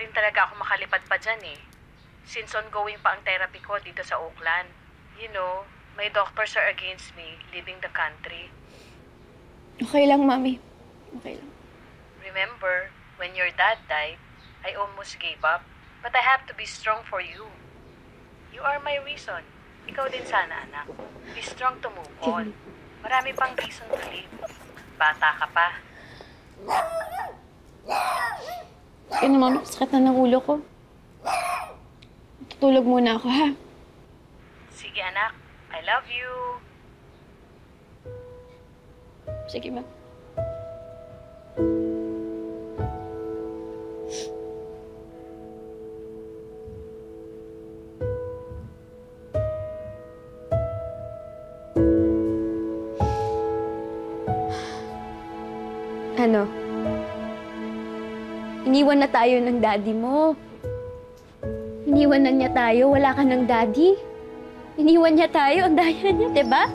rin talaga ako makalipad pa dyan eh. Since ongoing pa ang therapy ko dito sa Oakland. You know, my doctors are against me leaving the country. Okay lang, Mami. Okay lang. Remember, when your dad died, I almost gave up. But I have to be strong for you. You are my reason. Ikaw din sana, anak. Be strong to move on. Marami pang reason to live. Bata ka pa. Sige na, Mami. Sakit na ng ulo ko. Tutulog muna ako, ha? Sige, anak. I love you. Sige, Ma. Ano? Iniwan na tayo ng daddy mo. Iniwan na niya tayo. Wala ka ng daddy. Iniwan niya tayo. Ang daya niya, diba?